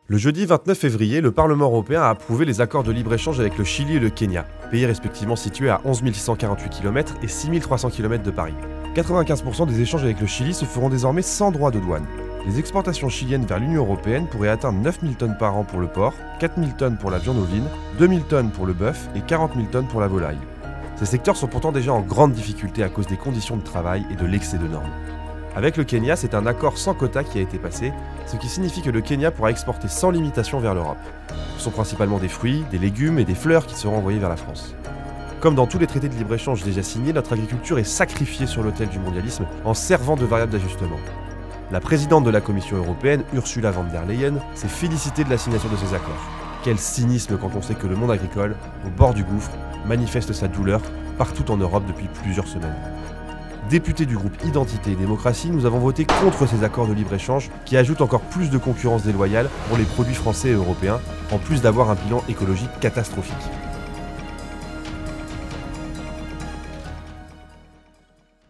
Le jeudi 29 février, le Parlement européen a approuvé les accords de libre-échange avec le Chili et le Kenya, pays respectivement situés à 11 648 km et 6 300 km de Paris. 95% des échanges avec le Chili se feront désormais sans droit de douane. Les exportations chiliennes vers l'Union européenne pourraient atteindre 9 000 tonnes par an pour le porc, 4 000 tonnes pour la viande ovine, 2 000 tonnes pour le bœuf et 40 000 tonnes pour la volaille. Ces secteurs sont pourtant déjà en grande difficulté à cause des conditions de travail et de l'excès de normes. Avec le Kenya, c'est un accord sans quota qui a été passé, ce qui signifie que le Kenya pourra exporter sans limitation vers l'Europe. Ce sont principalement des fruits, des légumes et des fleurs qui seront envoyés vers la France. Comme dans tous les traités de libre-échange déjà signés, notre agriculture est sacrifiée sur l'autel du mondialisme en servant de variable d'ajustement. La présidente de la Commission européenne, Ursula von der Leyen, s'est félicitée de la signature de ces accords. Quel cynisme quand on sait que le monde agricole, au bord du gouffre, manifeste sa douleur partout en Europe depuis plusieurs semaines. Députés du groupe Identité et Démocratie, nous avons voté contre ces accords de libre-échange qui ajoutent encore plus de concurrence déloyale pour les produits français et européens, en plus d'avoir un bilan écologique catastrophique.